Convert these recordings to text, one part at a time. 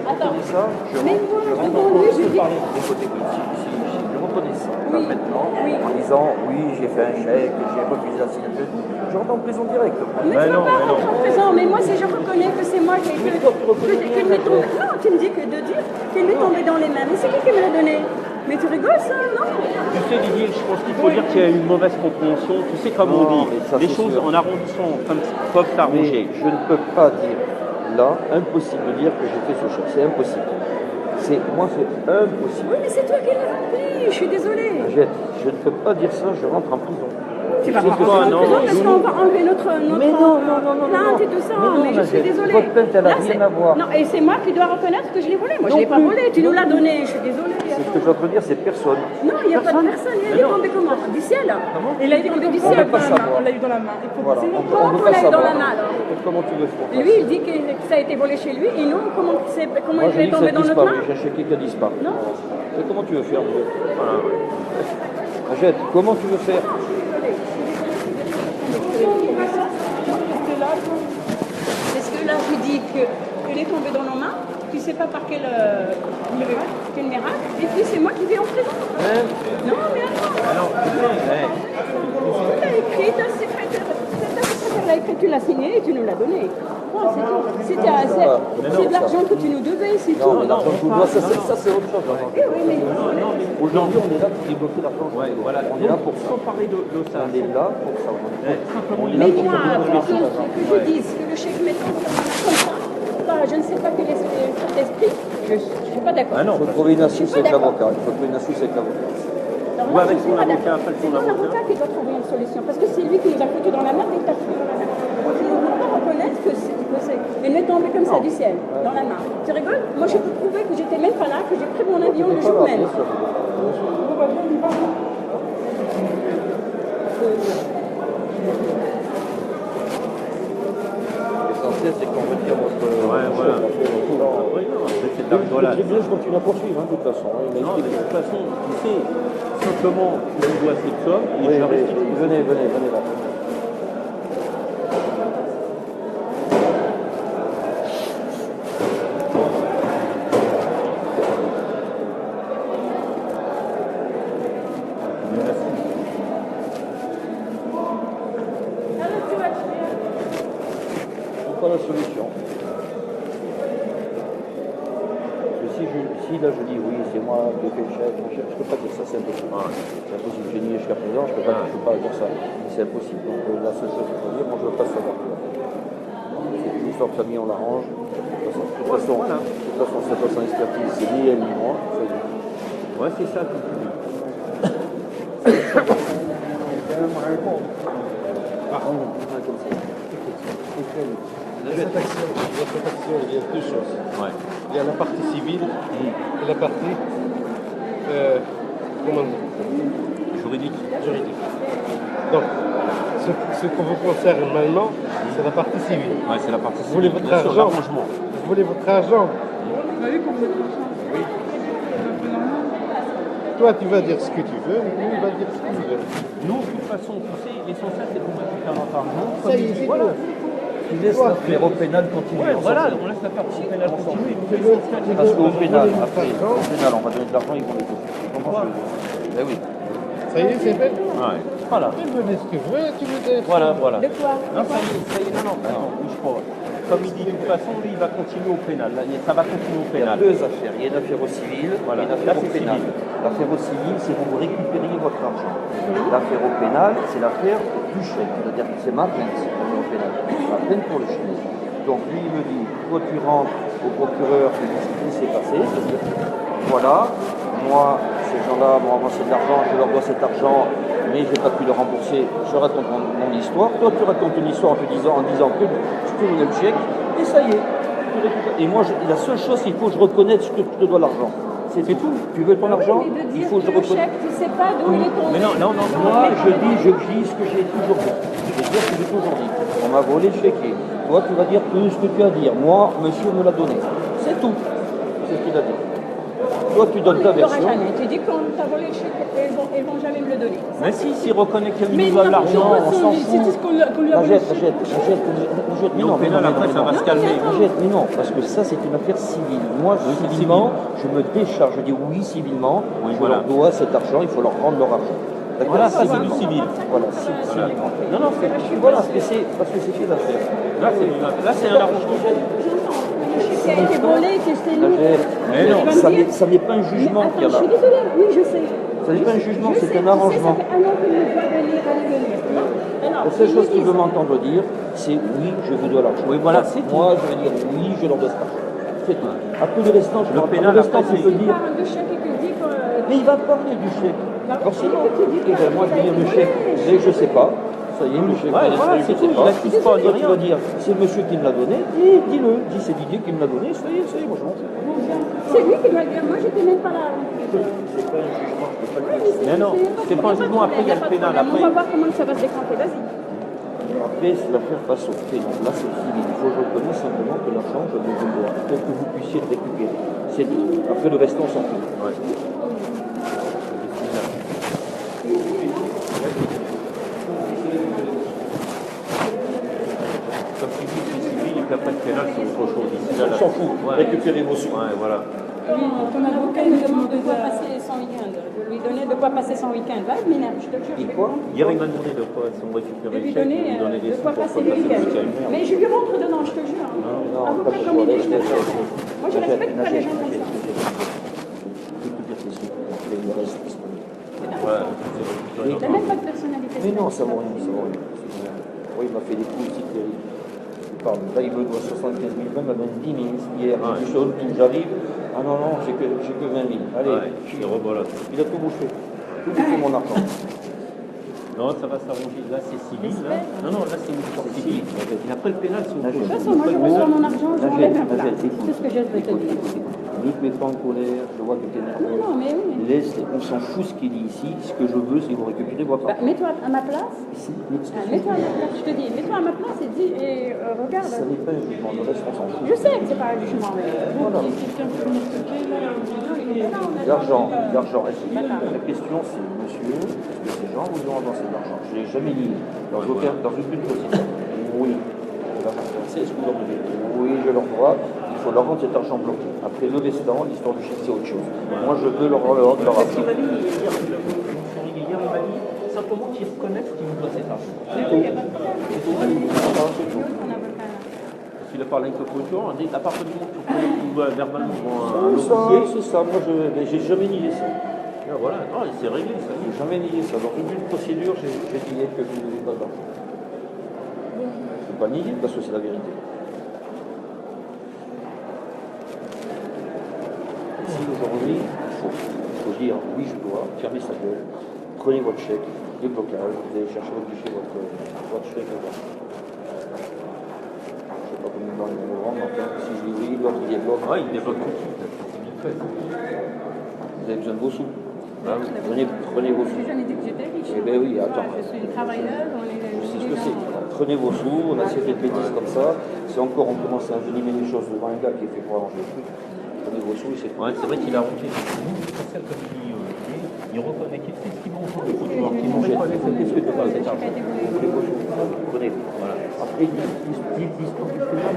Attends, mais moi, devant lui, je dis... Écoutez, si je reconnais ça là, maintenant, en disant oui, j'ai fait un chèque, j'ai refusé la signature, je rentre en prison direct. Mais tu vas pas rentrer en prison, mais moi, si je reconnais que c'est moi qui ai fait... qu'il m'est tombé... Non, tu me dis que de dire qu'il m'est tombé dans les mains. Mais c'est qui me l'a donné? Mais tu rigoles, ça, non? Tu sais, Didier, je pense qu'il faut dire qu'il y a eu une mauvaise compréhension. Tu sais, comme on dit, les choses en arrondissant peuvent s'arranger. Je ne peux pas dire là, impossible de dire que j'ai fait ce chèque. C'est impossible. Moi, c'est impossible. Oui, mais c'est toi qui l'as rempli, je suis désolée. Je ne peux pas dire ça, je rentre en prison. Tu vas rentrer en prison parce qu'on va enlever notre plainte et tout ça. Mais je suis désolée. Votre plainte, elle n'a rien à voir. Non, et c'est moi qui dois reconnaître que je l'ai volé. Moi, je ne l'ai pas volé, tu nous l'as donné, je suis désolée. C'est ce que je dois te dire, c'est personne. Non, il n'y a pas de personne. Il est tombé comment? Du ciel? Il est tombé du ciel. On l'a eu dans la main. Voilà. Comment on l'a eu dans la main alors? Comment tu veux faire? Lui, il dit que ça a été volé chez lui, et nous, comment il est tombé dans notre main? J'ai un chéquier qui a disparu. Non. Et comment tu veux faire? Ajette, comment tu veux faire? Est-ce que là, tu dis qu'il est tombé dans nos mains, tu ne sais pas par quel miracle, et puis c'est moi qui vais en prison. Non, mais attends. Tu l'as écrit, ta secrétaire l'a écrit, tu l'as signé et tu nous l'as donné. Oh, c'est tout. C'est de l'argent que tu nous devais, c'est tout. Non, mais l'argent que tu dois, ça c'est autre chose. Oui, Aujourd'hui, on est là pour débloquer l'argent. Voilà. On est là pour ça. Sans parler de ça. On est là pour ça. On est là mais pour moi, débloquer que l'argent. je dise que le chèque m'étonne comme ça, je ne sais pas quel esprit, je ne suis pas d'accord. Il faut trouver une astuce avec l'avocat. Il faut trouver une astuce avec l'avocat. Ou avec son avocat, pas C'est son ton avocat. avocat qui doit trouver une solution, parce que c'est lui qui nous a foutu dans la merde et qui t'a foutu dans la merde. Donc il ne peut pas reconnaître que c'est... Il m'est tombé comme ça du ciel, dans la main. Tu rigoles? Moi, je peux prouver que j'étais même pas là, que j'ai pris mon avion le jour même. L'essentiel, c'est qu'on retire votre... Voilà. Voilà. Je continue à poursuivre, de toute façon. Non, mais de toute façon, tu sais, simplement, tu nous dois cette somme, et je restitue. Venez là. Pas la solution. Si là je dis oui, c'est moi qui ai fait le chèque, je ne peux pas dire ça, c'est impossible. C'est impossible, j'ai nié jusqu'à présent, je ne peux pas dire ça. C'est impossible. Donc la seule chose que je peux dire, moi je ne veux pas savoir. C'est une histoire de famille, on l'arrange. De toute façon, c'est pas son expertise, c'est ni elle ni moi. Ouais, c'est ça que tu dis. Dans cette action, il y a deux choses. Ouais. Il y a la partie civile et la partie comment dire, Juridique. Donc, ce qui vous concerne maintenant, c'est la partie civile. Ouais, c'est la partie Vous voulez civile. votre argent? L'arrangement. Vous voulez votre argent? Oui. Toi, tu vas dire ce que tu veux, lui, il va dire ce qu'il veut. Nous, de toute façon, tu sais, l'essentiel, c'est qu'on récupère notre argent. Ça y est, c'est Voilà. Tu laisses l'affaire au pénal continuer. Ouais, voilà, on laisse la partie pénale continuer. Parce qu'au pénal, après, au pénal, on va donner de l'argent, ils vont les toucher. Tu comprends? Eh oui. Ça y est, c'est fait. Ouais. Voilà. Tu me dis ce que je veux, tu me dis. Voilà. De quoi? Non, ça y est, non, bouge pas. Comme il dit, de toute façon, lui, il va continuer au pénal. Là, ça va continuer au Il y a pénal. deux affaires. Il y a une affaire au civil et une affaire au pénal. L'affaire au civil, c'est pour vous récupériez votre argent. L'affaire au pénal, c'est l'affaire du chèque. C'est-à-dire que c'est ma plainte, l'affaire au pénal. Ma plainte pour le chèque. Donc lui, il me dit, toi tu rentres au procureur, tu dis ce qui s'est passé. Voilà, moi, ces gens-là m'ont ramassé de l'argent, je leur dois cet argent, mais je n'ai pas pu le rembourser. Je raconte mon histoire. Toi, tu racontes une histoire en disant que tu te donnes le chèque, et ça y est. Et moi, la seule chose, il faut que je reconnaisse que tu te dois l'argent. C'est tout. Tu veux ton argent? Il faut que je reconnaisse. Tu ne sais pas d'où il est tombé. Mais non. Moi, je dis ce que j'ai toujours dit. Je vais dire ce que j'ai toujours dit. On m'a volé le chéquier. Toi, tu vas dire tout ce que tu as à dire. Moi, monsieur me l'a donné. C'est tout. C'est ce qu'il a dit. Toi, tu donnes ta version. Tu dis qu'on t'a volé le chèque. vont jamais me le donner. Mais s'il reconnaît qu'il Mais nous doit de l'argent, n'importe on quoi, s'en c'est fout. ce qu'on lui a volé. Mais au pénal, après, ça va se calmer. Mais non, parce que ça, c'est une affaire civile. Moi, civilement, je me décharge. Je dis oui, civilement, je leur dois cet argent, il faut leur rendre leur argent. Voilà, ça c'est du civil. Voilà, civilement. Non, non, Voilà, parce que c'est fait l'affaire. Là, c'est un arrangement. Qui a été volé, que c'est nous. Mais non, Ça n'est pas un jugement qu'il y a Je là. suis désolée, oui, je sais. Ça n'est pas un jugement, Je c'est sais, un tu sais, arrangement. Ça fait un an qu'il me doit venir. Alors, La seule ils chose me qu'il disent- veut m'entendre dire, c'est oui, je vous dois l'argent. Oui, voilà, c'est tout. Moi, je vais dire oui, je leur dois cet argent. C'est tout. Après le restant, je Le parle pas. pénal, Le restant, après, tu peux Il dire. parle de chèque et qu'il dit que... Mais il va parler du chèque. Forcément. tu dis Et pas, ben, moi, je vais dire le chèque. Mais je sais pas. Ça y est, le chèque. Ouais, voilà, je c'est sais tout. pas. Il accuse pas, il dit Toi, tu rien. vas dire, c'est le monsieur qui me l'a donné. Et dis-le. Dis, c'est Didier qui me l'a donné. Ça y est, moi, je m'en fous. C'est lui qui doit le dire. Moi, j'étais même pas là. C'est pas un jugement, je peux pas le dire. Mais non, c'est pas un jugement. Après, il y a le pénal. On va Après, voir comment ça va se décanter. Vas-y. Après, c'est l'affaire passe au pénal. Là, c'est civil. Il faut que je reconnais simplement que l'argent, je vous le dois. Pour que vous puissiez le récupérer. C'est tout. Après, le restant, on s'en fout. ouais. Comme tu dis, c'est civil, et puis après le pénal, c'est autre chose. Ici, là, On s'en fout. Ouais. Récupérez vos sous. Ouais, voilà. Ton avocat me demande de quoi passer son week-end. Je lui donnais de quoi passer son week-end. Va, m'énerve, je te le jure. Et je vais quoi comprendre. Hier, il m'a demandé de quoi, si on récupérait De le lui chèque, donner il me donnait des de sous quoi pour passer pas le passer le week-end. week-end. Mais je lui rentre dedans, je te jure. Non, Avocat après, comme il est, je te laisse, jure. laisse. Moi, je respecte pas les gens comme ça. Récupère tes sous. Et le reste disponible. Voilà, T'as même pas de personnalité. Mais non, ça vaut rien, ça vaut rien. Oui, il m'a fait des coups aussi terribles. Là, il me doit 75 000, même à 10 000 hier. Ouais. Je suis au tout, j'arrive. Ah non, non, j'ai que 20 000. Allez, Ouais, et rebelote. il a tout bouffé. Tout bouffé mon argent. Non, ça va s'arranger. Là, c'est civil. Là. Non, là, c'est une histoire civile. Et après, le pénal, c'est autre De toute chose. façon, moi, je reçois mon argent, je m'enlève un plat. C'est écoute. tout ce que j'ai de te dire. Ne te mets pas en colère, je vois que tu es nerveux. Non, mais oui. Laisse, on s'en fout ce qu'il dit ici. Ce que je veux, c'est que vous récupérez votre Bah, argent. mets-toi à ma place. Ici, Mets-toi à ma place, je te dis. Mets-toi à ma place et dis, et regarde. ça n'est pas un jugement, le reste, on s'en fout. Je sais que c'est pas un jugement. Voilà. L'argent, la question c'est, monsieur, est-ce que ces gens vous ont avancé de l'argent? Je ne l'ai jamais dit. Dans aucune position. Oui. L'argent français, est-ce que vous leur devez? Oui, je leur dois. Il faut leur rendre cet argent bloqué. Après le restant, l'histoire du chèque, c'est autre chose. Moi, je veux leur rendre leur C'est ce qu'il argent. m'a dit hier. Hier, il m'a dit simplement qu'ils reconnaissent qu'il nous doit cet argent. Oui, il n'y a pas de problème. C'est tout. Parce qu'il a parlé avec le procureur, à partir du moment où tu connais verbalement un C'est ça, officier, c'est ça. Moi, j'ai jamais nié ça. là, voilà, non, c'est réglé, ça. J'ai jamais nié ça. Dans aucune procédure, j'ai nié que vous n'avez pas d'argent. Je ne peux pas le nier parce que c'est la vérité. Ici, aujourd'hui, il faut dire oui, je dois, fermez sa gueule, prenez votre chèque, déblocage, vous allez chercher votre guichet, votre chèque. Je ne sais pas combien de temps ils vont me rendre, mais enfin, si je dis oui, l'autre il débloque. Ouais, il débloque tout de suite, c'est bien fait. Vous avez besoin de vos sous. Ah oui. Prenez vos sous. Je jamais dit que j'étais riche. Eh bien oui, attends. Je suis une travailleuse, Je sais ce que c'est. Prenez vos sous, on a fait des bêtises comme ça. Si encore on commence à envenimer les choses devant un gars qui est fait pour arranger le truc, prenez vos sous et c'est tout. Ouais, c'est vrai qu'il a arrangé. Nous, c'est celle comme il dit, il reconnaît qu'il fait ce qu'il mange, il faut voir qu'il mange. Qu'est-ce que tu parles cet argent? Prenez vos sous. Prenez. Voilà. Après, l'histoire du pénal,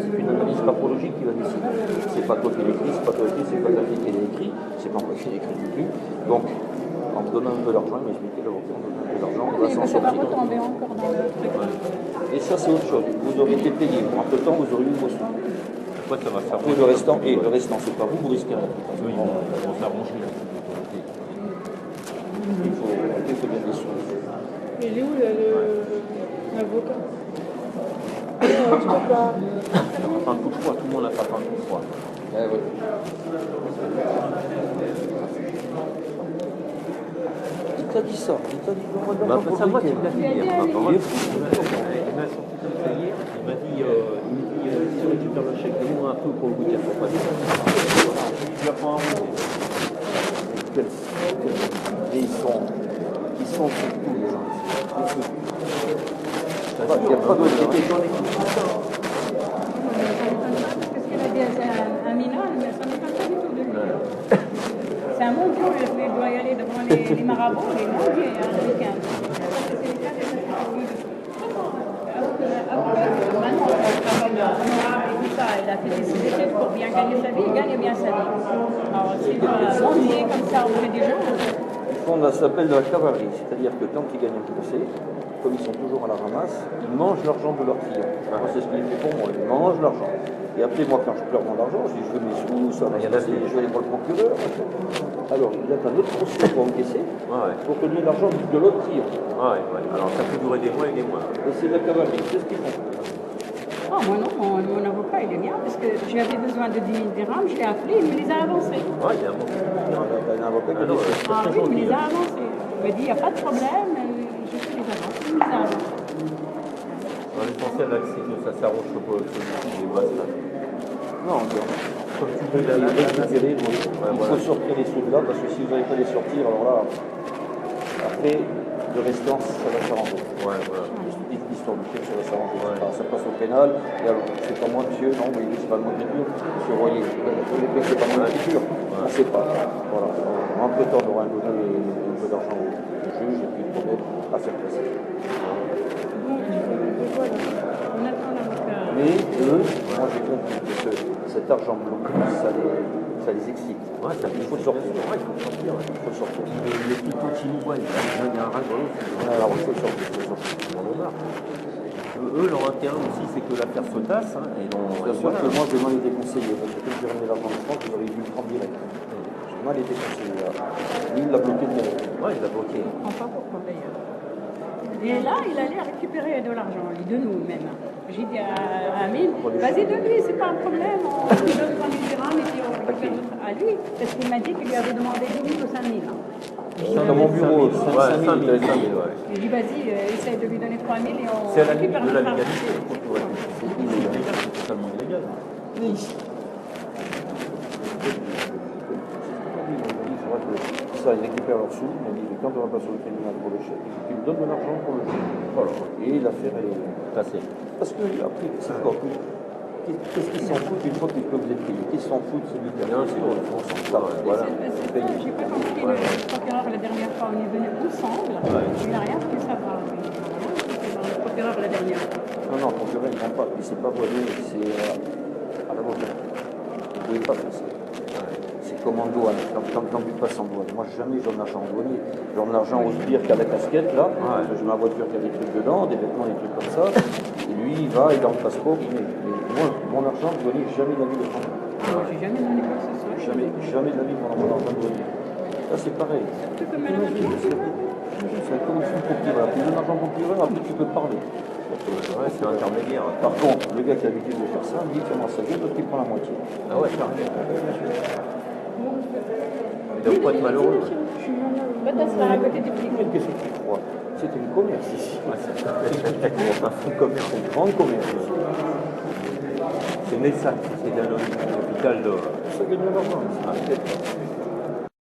c'est une analyse pathologique qui va décider. C'est pas toi qui l'écris, c'est pas toi qui l'écris, c'est pas ta fille qui l'écrit, c'est pas moi qui l'écris non plus. Donc, en me donnant un peu d'argent, il m'a expliqué l'avocat, en me donnant un peu d'argent, on va s'en Ça va sortir. retomber encore dans le truc. Et ça, c'est autre chose. Vous aurez été payé. Entre temps, vous aurez eu vos sous. Après, ça va Après, le restant, c'est pas vous, vous risquez rien. Oui, on va s'arranger là. Il faut bien des sous. Il est où l'avocat? On n'a pas un coup de froid, tout le monde n'a pas un coup de froid. Ouais, ouais. Il t'a dit ça. Il t'a dit C'est à moi qui me l'a dit hier. Il est fou. Il m'a sorti comme ça hier. Il m'a dit si on récupère le chèque, donne-moi un peu pour le week-end. Pour passer. Il a pas arrangé. Ils sont surtout les gens. Il n'y a pas de Parce qu'elle a dit un mineur, mais ça ne m'étonne pas du tout de lui. C'est un bon Dieu, devant les marabouts, les mondiaux, américains. Maintenant, il travaille honorable et tout ça, il a fait ses études pour bien gagner sa vie, il gagne bien sa vie. Alors, s'il va mendier comme ça auprès des gens, Ils font ça s'appelle de la cavalerie, c'est-à-dire que quand ils gagnent un procès, comme ils sont toujours à la ramasse, ils mangent l'argent de leur client. Moi, c'est ce qu'ils font pour moi, ils mangent l'argent. Et après, moi, quand je pleure mon argent, je dis je veux mes sous, ça va se passer, je vais aller voir le procureur. Alors, il y a un autre procès pour encaisser, pour te donner l'argent de l'autre client. Alors ça peut durer des mois et des mois. Et c'est de la cavalerie, c'est ce qu'ils font. oh, moi non, mon avocat il est bien parce que j'avais besoin de 10 000 dirhams, je l'ai appelé, il me les a avancés. Ouais, il y a un bon Un avocat qui dit Ah oui, il me les a avancés. Il m'a dit, il n'y a pas de problème, je fais les avances, il me les a avancés. L'essentiel là, c'est que ça s'arrange pour les bases là. non, comme tu veux les récupérer, il faut sortir les sous de là, parce que si vous n'allez pas les sortir, alors là, après, le restant, ça va s'arranger. Ouais, voilà. L'histoire du crime, ça va s'arranger. Alors, ça passe au pénal, et alors, c'est pas moi, monsieur, non, mais c'est pas de mon écriture, monsieur Royer, c'est pas mon écriture, on ne sait pas. Voilà. Entre temps, on aura donné un peu d'argent au juge, et puis le problème à faire passer. Bon, on attend l'avocat. Mais eux, moi j'ai compris que cet argent bloqué, ça les excite. Ouais, Il faut le sortir. Ouais, il faut le sortir. Il faut le sortir. Les petits continuent, ouais, il y a un ras de Alors il faut le sortir. Il faut le sortir. Eux, leur intérêt aussi, c'est que l'affaire se tasse. Et Bien sûr que moi j'ai mal été conseillé, parce que quand j'ai ramené l'argent de France, j'aurais dû le prendre direct. J'ai mal été conseillé. Là. Lui, il l'a bloqué direct. Ouais, il l'a bloqué. Enfin, pourquoi d'ailleurs. Et là, il allait récupérer de l'argent, lui, de nous même. J'ai dit à Amine, vas-y de lui, c'est pas un problème, on lui donne 3 000 dirhams et puis on récupère à lui. Parce qu'il m'a dit qu'il lui avait demandé 10 000 ou 5 000. Dans mon bureau, 5 000, il a dit. J'ai dit, vas-y, essaye de lui donner 3 000 et on C'est à la limite récupère de la notre argent. légalité. C'est totalement illégal. Oui. Ça, ils récupèrent leurs sous, on dit quand on va passer au tribunal pour le chèque, ils me donnent de l'argent pour le chèque. Voilà. Et l'affaire est passée. Parce que après, c'est quoi? Qu'est-ce qu'ils s'en foutent une fois que vous êtes payé? Qu'est-ce qu'ils s'en foutent celui qui a rien, c'est bon, on s'en tape. Voilà. J'ai pas compris le procureur la dernière fois, on est venus ensemble, il n'a rien pu savoir. Le procureur la dernière fois. Non, le procureur il ne prend pas, puis c'est pas voilé, c'est à l'avocat. Vous ne pouvez pas faire ça. C'est comme en douane, quand tu passes en douane. Moi, jamais je donne l'argent en douanier. Je donne l'argent au sbire qui a la casquette, là. J'ai ma voiture qui a des trucs dedans, des vêtements, des trucs comme ça. Et lui, il va, il a le passeport, il met. Mais moi, mon argent, je donne jamais la vie de prendre. Moi, j'ai jamais donné quoi que ce soit. Jamais de la vie pour mon argent de douanier. Ça, c'est pareil. Tu peux me la mettre là, tu vois? C'est comme si le procureur. Tu donnes l'argent au procureur, après tu peux parler. Ouais, c'est intermédiaire. Par contre, le gars qui a l'habitude de faire ça, lui, il commence à dire l'autre qui prend la moitié. Ah ouais, carrément. Il doit pas être malheureux. Peut-être ça à côté du petit. Qu'est-ce que tu crois? C'est une commerce ici. Ouais, c'est un fonds commerce. C'est une grande commerce ici. C'est né ça, c'est d'un hôpital. Ça gagne de l'argent.